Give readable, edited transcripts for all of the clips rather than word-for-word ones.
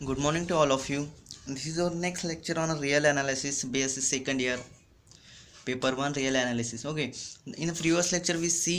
Good morning to all of you. This is our next lecture on a real analysis BSc second year paper 1 real analysis. Okay, in the previous lecture we see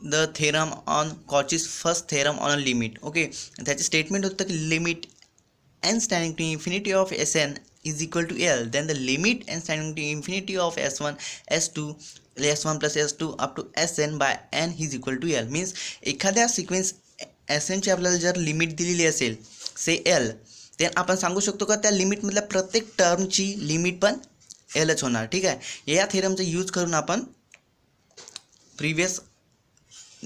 the theorem on Cauchy's first theorem on a limit. Okay, त्याचे statement होतं की limit n standing to infinity of Sn is equal to L, then the limit n standing to infinity of S1 S2 S1 plus S2 up to Sn by n is equal to L. Means एखाद्या sequence Sn ची आपल्याला जर limit दिलेली असेल से L, तर आपण सांगू शकतो का त्या लिमिटमधल्या प्रत्येक टर्मची लिमिट पण Lच होणार. ठीक आहे, या थेरमचा यूज करून आपण प्रिव्हियस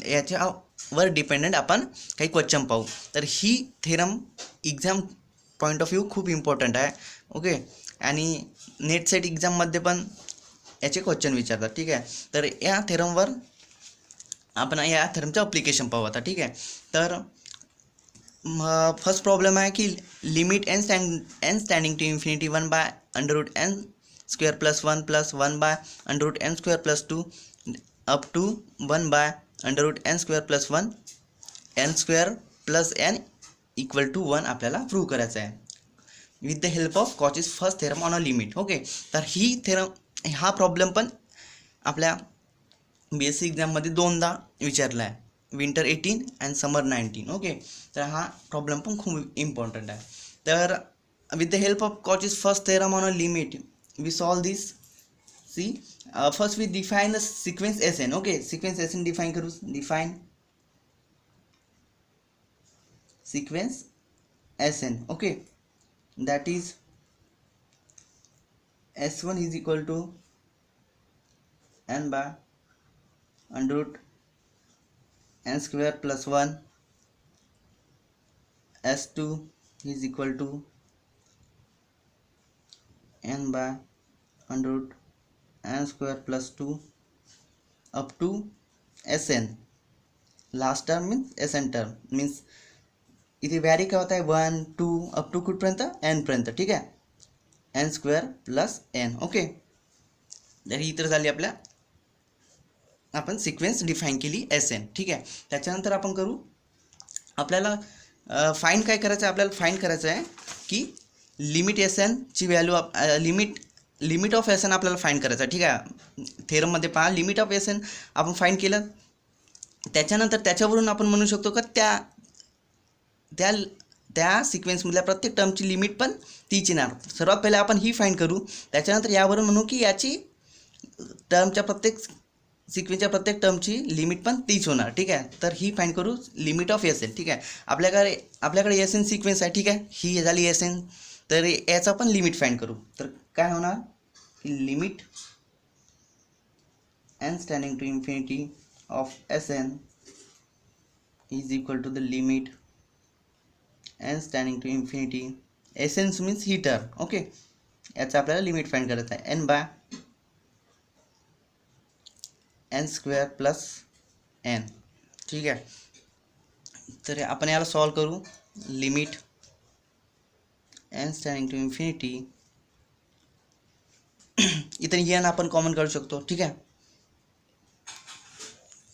याच्यावर डिपेंडंट आपण काही क्वेश्चन पाहू. तर ही theorem exam point of view खूप इम्पॉर्टंट आहे. ओके, आणि नेट सेट एक्झाममध्ये पण याचे क्वेश्चन विचारतात. ठीक आहे, तर या थेरमवर आपण या थेरमचं अप्लिकेशन पाहू आता. ठीक आहे, तर फर्स्ट प्रॉब्लेम आहे की limit N standing to infinity 1 by under root N square plus 1 by under root N square plus 2 up to 1 by under root N square plus 1 N square plus N equal to 1 आपल्याला prove करायचं आहे with the help of Cauchy's first theorem on a limit. Okay, तर ही theorem हा problem पण आपल्या BSc एक्झाममध्ये दोनदा विचारला आहे, विंटर 18 अँड समर 19. ओके, तर हा प्रॉब्लेम पण खूप इम्पॉर्टंट आहे. तर with the help of Cauchy's first theorem on a limit we solve this. See first we define the sequence Sn. Okay, sequence Sn define करू. Define sequence Sn. Okay, that is S1 is equal to n by under root n square plus 1, S2 is equal to n by under root n square plus 2 up to Sn. Last term means Sn term means इथे vary काय होत आहे 1 2 up to कुठपर्यंत n पर्यंत. ठीक आहे, n square plus n. Okay, तर ही तर झाली आपल्या आपण सिक्वेन्स डिफाईन केली Sn. ठीक आहे, त्याच्यानंतर आपण करू आपल्याला फाईंड काय करायचं आहे. आपल्याला फाईंड करायचं आहे की लिमिट Sn ची व्हॅल्यू लिमिट ऑफ Sn आपल्याला फाईंड करायचं आहे. ठीक आहे, थेरममध्ये पहा लिमिट ऑफ Sn आपण फाईंड केलं, त्याच्यानंतर त्याच्यावरून आपण म्हणू शकतो का त्या सिक्वेन्समधल्या प्रत्येक टर्मची लिमिट पण तीच येणार. सर्वात पहिले आपण ही फाईंड करू, त्याच्यानंतर यावरून म्हणू की याची टर्मच्या प्रत्येक सिक्वेन्सच्या प्रत्येक टर्मची लिमिट पण तीच होणार. ठीक आहे, तर ही फाईंड करू लिमिट ऑफ Sn. ठीक आहे, आपल्याकडे Sn सिक्वेन्स आहे. ठीक आहे, ही झाली Sn, तर याचा पण लिमिट फाईंड करू. तर काय होणार की limit n standing to infinity of Sn is equal to the limit n standing to infinity Sn means ही टर्म. ओके, याचं आपल्याला लिमिट फाईंड करायचं आहे n by n square plus n. ठीक आहे, तर आपण याला सॉल्व करू. Limit n standing to infinity इथं n आपण कॉमन काढू शकतो. ठीक आहे,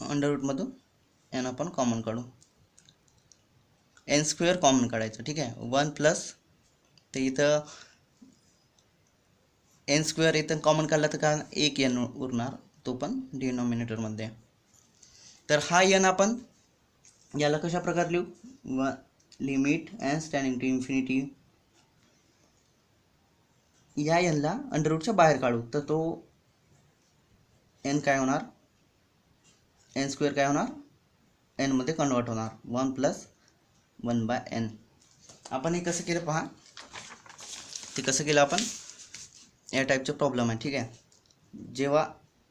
अंडर रूटमधून n आपण कॉमन काढू, n स्क्वेअर कॉमन काढायचं. ठीक आहे, 1 प्लस तर इथं n स्क्वेअर इथं कॉमन काढला तर का एक n उरणार, तो पण डिनॉमिनेटरमध्ये. तर हा n आपण याला कशा प्रकारे लिहू, limit n standing to infinity या nला अंडर रूटच्या बाहेर काढू, तर तो n काय होणार, n स्क्वेअर काय होणार n मध्ये कन्वर्ट होणार, 1 प्लस 1 बाय n. आपण हे कसं केलं पहा, ते कसं केलं आपण या टाईपचे प्रॉब्लेम आहे. ठीक आहे, जेव्हा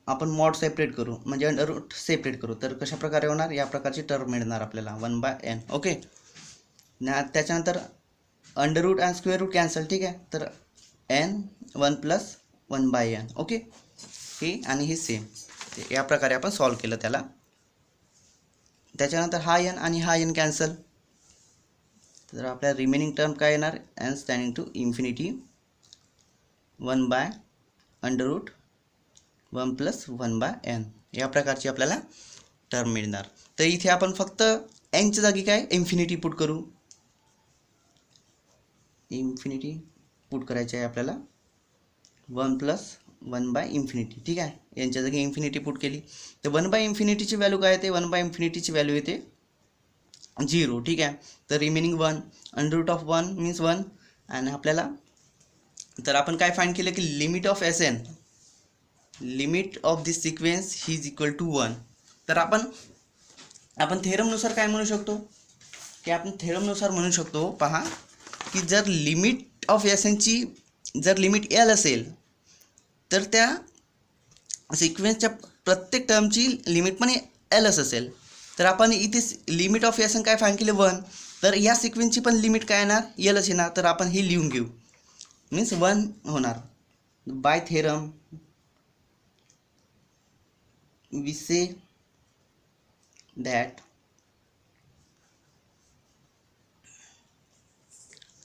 आपण मॉड सेपरेट करू म्हणजे अंडर रूट सेपरेट करू तर कशा प्रकारे होणार, या प्रकारची टर्म मिळणार आपल्याला 1 बाय n. ओके, त्याच्यानंतर अंडर रूट आणि स्क्वेअर रूट कॅन्सल. ठीक आहे, तर n 1 plus 1 by n. Okay, हे आणि हे सेम या प्रकारे आपण सॉल्व केलं त्याला. त्याच्यानंतर हा n आणि हा n कॅन्सल, तर आपल्या रिमेनिंग टर्म काय येणार, n standing to infinity 1 by under root 1 plus 1 by n या प्रकारची आपल्याला टर्म मिळणार. तर इथे आपण फक्त nच्या जागी काय इन्फिनिटी पुट करू, इन्फिनिटी पुट करायचे आहे आपल्याला 1 + 1/∞. ठीक आहे, यांच्या जागी इन्फिनिटी पुट केली तर 1/∞ची व्हॅल्यू काय येते, 1/∞ची व्हॅल्यू येते 0. ठीक आहे, तर रिमेनिंग 1, √1 मीन्स 1. आणि आपल्याला तर आपण काय फाइंड केलं की limit of Sn, limit of this sequence ही इज इक्वल टू 1. तर आपण थेरमनुसार काय म्हणू शकतो की आपण थेरमनुसार म्हणू शकतो, पहा की जर लिमिट ऑफ Sn ची जर लिमिट L असेल तर त्या सिक्वेन्सच्या प्रत्येक टर्मची लिमिट पण Lच असेल. तर आपण इथे लिमिट ऑफ Sn काय फाइंड केले 1, तर या सिक्वेन्सची पण लिमिट काय येणार Lच येणार. तर आपण हे लिहून घेऊ, मीन्स 1 होणार. By theorem we say that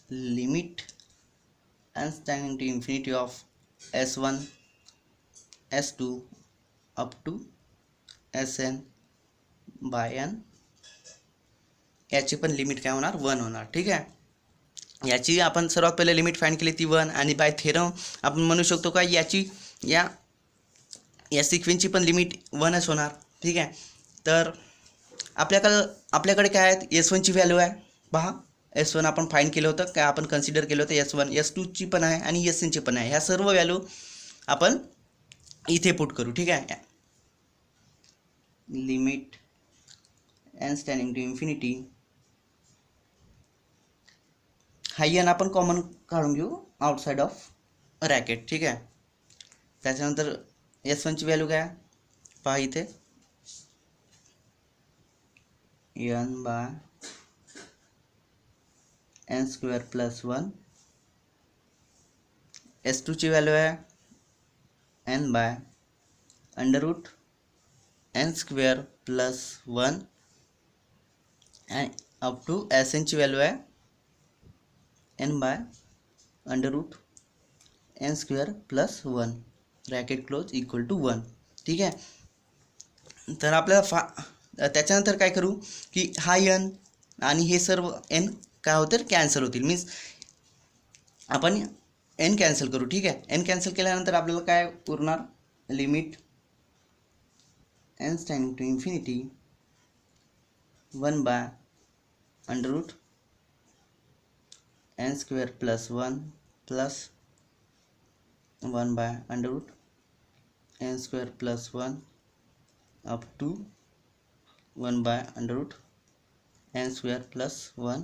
limit and tending to infinity of S1 S2 up to Sn by n याची पण लिमिट काय होणार 1 होणार. ठीक आहे, याची आपण सर्वात पहिले लिमिट फाइंड केली ती 1. आणि बाय थेरम आपण म्हणू शकतो का याची या सिक्वेन्सची पण लिमिट 1च होणार. ठीक आहे, तर आपल्याकडे काय आहेत, S1ची व्हॅल्यू आहे. पहा S1 आपण फाइंड केलं होतं काय, आपण कन्सिडर केलं होतं S1, S2ची पण आहे आणि Snची पण आहे. ह्या सर्व व्हॅल्यू आपण इथे पुट करू. ठीक आहे, limit n tending to infinity, हा n आपण कॉमन काढून घेऊ आउटसाइड ऑफ रॅकेट. ठीक आहे, त्याच्यानंतर S1ची व्हॅल्यू काय, पहा इथे n/n² + 1. S2ची व्हॅल्यू आहे n/√n² + 1 आणि अप टू Snची व्हॅल्यू आहे n/√n² + 1 racket close equal to 1. ठीक आहे, तर आपल्याला त्याच्यानंतर काय करू की हा n आणि हे सर्व n काय होतील कॅन्सल होतील, मीन्स आपण n कॅन्सल करू. ठीक आहे, n कॅन्सल केल्यानंतर आपल्याला काय उरणार, limit n tending to infinity 1/√n² + 1 plus 1/√n² + 1 up to 1/√n² + 1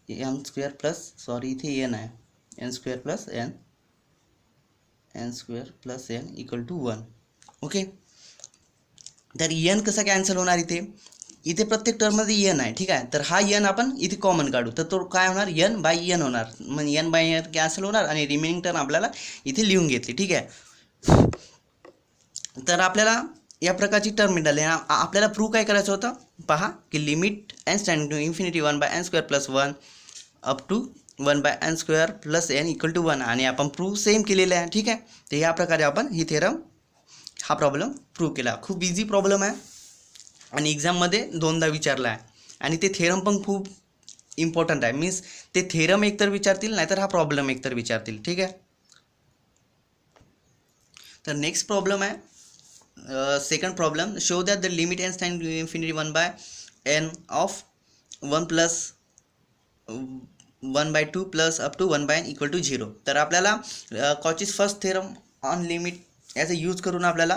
n² plus sorry इथे n आहे n² + n equal to 1. Okay, तर n कसा कॅन्सल होणार, इथे प्रत्येक टर्ममध्ये n आहे. ठीक आहे, तर हा n आपण इथे कॉमन काढू तर तो काय होणार n/n होणार, मग n/n कॅन्सल होणार आणि रिमेनिंग टर्म आपल्याला इथे लिहून घेतली. ठीक आहे, तर आपल्याला या प्रकारची टर्म मिळाली. आपल्याला प्रूव्ह काय करायचं होतं, पहा की limit n tending to infinity 1/n² + 1 up to 1/n² + n equal to 1 आणि आपण प्रूव्ह सेम केलेलं आहे. ठीक आहे, तर या प्रकारे आपण ही थेरम हा प्रॉब्लेम प्रूव्ह केला. खूप इझी प्रॉब्लेम आहे आणि एक्झाममध्ये 2दा विचारला आहे आणि ते थेरम पण खूप इम्पॉर्टंट आहे, मीन्स ते थेरम एकतर विचारतील नाहीतर हा प्रॉब्लेम एकतर विचारतील. ठीक आहे, तर नेक्स्ट प्रॉब्लेम आहे second problem, show that the limit n tending to infinity 1/n of 1 + 1/2 plus up to 1/n equal to 0. तर आपल्याला Cauchy's first theorem on limit याचा यूज करून आपल्याला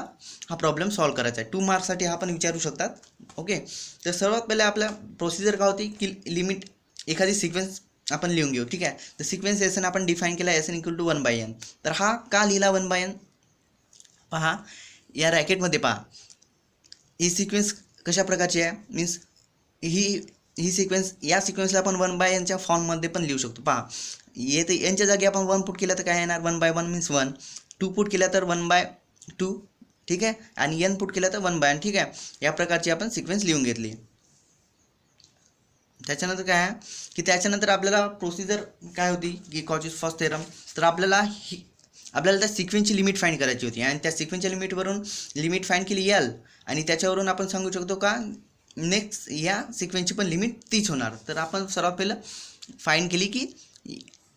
हा प्रॉब्लेम सॉल्व करायचा आहे. 2 मार्क्ससाठी हा पण विचारू शकतात. ओके, तर सर्वात पहिले आपल्या प्रोसिजर काय होती की लिमिट एखादी सिक्वेन्स आपण लिहून घेऊ. ठीक आहे, तर सिक्वेन्स Sn आपण डिफाईन केला Sn इक्वल टू 1/n. तर हा का लिहिला 1/n, पहा या रॅकेटमध्ये पहा ही सिक्वेन्स कशा प्रकारची आहे, मीन्स ही सिक्वेन्स, या सिक्वेन्सला आपण 1/nच्या फॉर्ममध्ये पण लिहू शकतो. पहा येथे यांच्या जागी आपण 1 पुट केलं तर काय येणार 1/1 मीन्स 1, 2 पुट केला तर 1/2. ठीक आहे, आणि n पुट केला तर 1/n. ठीक आहे, या प्रकारची आपण सिक्वेन्स लिहून घेतली. त्याच्यानंतर काय आहे की त्याच्यानंतर आपल्याला प्रोसिजर काय होती की कॉचीस फर्स्ट थेरम, तर आपल्याला त्या सिक्वेन्सची लिमिट फाइंड करायची होती आणि त्या सिक्वेन्सच्या लिमिटवरून लिमिट फाइंड केली L आणि त्याच्यावरून आपण सांगू शकतो का नेक्स्ट या सिक्वेन्सची पण लिमिट तीच होणार. तर आपण सर्वात पहिलं फाइंड केली की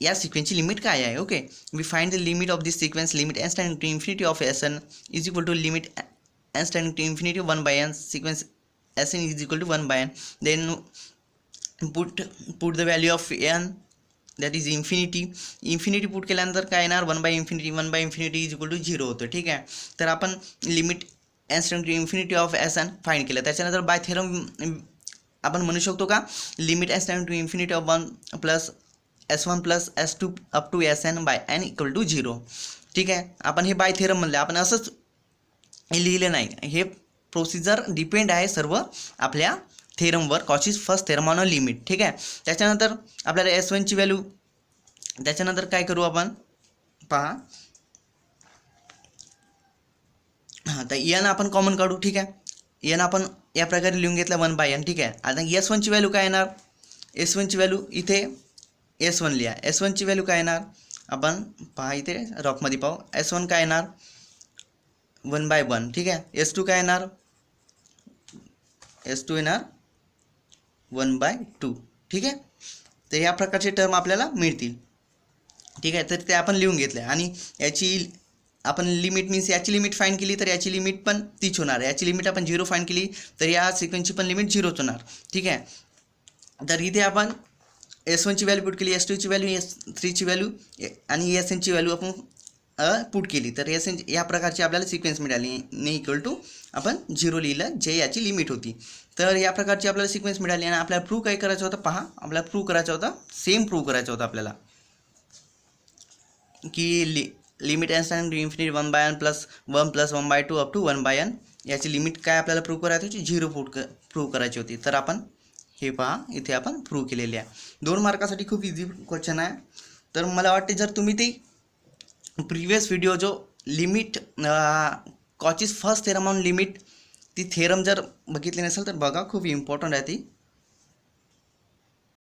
या सिक्वेन्सची लिमिट काय आहे. Okay, we find the limit of this sequence limit N standing to infinity of S N is equal to limit N standing to infinity 1 by n sequence S N is equal to 1 by n. Then put the value of n, that is infinity put केल्यानंतर काय येणार 1 by infinity is equal to 0 होतं. ठीक आहे, तर आपण limit N standing to infinity of S N find केलं. त्याच्यानंतर बाय थेरम आपण म्हणू शकतो का limit N standing to infinity of 1 plus S1 plus S2 up to Sn by n equal to 0. ठीक आहे, आपण हे बाय थेरम म्हणलं, आपण असंच लिहिलं नाही. हे प्रोसिजर डिपेंड आहे सर्व आपल्या थेरमवर, Cauchy's first theorem on limit. ठीक आहे, त्याच्यानंतर आपल्याला S1 ची व्हॅल्यू, त्याच्यानंतर काय करू आपण पहा. हां, तर n आपण कॉमन काढू. ठीक आहे, n आपण या प्रकारे लिहून घेतला 1 by n. ठीक आहे, आता S1 ची व्हॅल्यू काय येणार, S1 ची व्हॅल्यू इथे S1 लिहा. S1 ची व्हॅल्यू काय येणार आपण पहा, इथे रॉकमध्ये पाहू. S1 काय येणार 1 by 1. ठीक आहे, S2 काय येणार, S2 येणार 1 by 2. ठीक आहे, तर या प्रकारचे टर्म आपल्याला मिळतील. ठीक आहे, तर ते आपण लिहून घेतले आणि याची आपण लिमिट मीन्स याची लिमिट फाइंड केली तर याची लिमिट पण तीच होणार. याची लिमिट आपण 0 फाइंड केली तर या सिक्वेन्सची पण लिमिट 0च होणार. ठीक आहे, तर इथे आपण S1 ची व्हॅल्यू पुट केली, S2 ची व्हॅल्यू, S3 ची व्हॅल्यू आणि Sn ची व्हॅल्यू आपण पुट केली तर Sn या प्रकारची आपल्याला सिक्वेन्स मिळाली. ने इक्वल टू आपण 0 लिहिलं जे याची लिमिट होती. तर या प्रकारची आपल्याला सिक्वेन्स मिळाली आणि आपल्याला प्रूव्ह काय करायचं होतं पहा. आपल्याला प्रूव्ह करायचं होतं, सेम प्रूव्ह करायचं होतं आपल्याला की limit N standing to infinity 1 by n plus 1 by 2 up to 1 by n याची लिमिट काय आपल्याला प्रूव्ह करायची होती, 0 प्रूव्ह करायची होती. तर आपण हे पहा इथे आपण प्रूव्ह केलेले आहे. 2 मार्कासाठी खूप इझी क्वेश्चन आहे. तर मला वाटते जर तुम्ही ते प्रिव्हियस व्हिडिओ जो limit Cauchy's first theorem on limit ती थेरम जर बघितली नसेल तर बघा, खूप इम्पॉर्टंट आहे ती.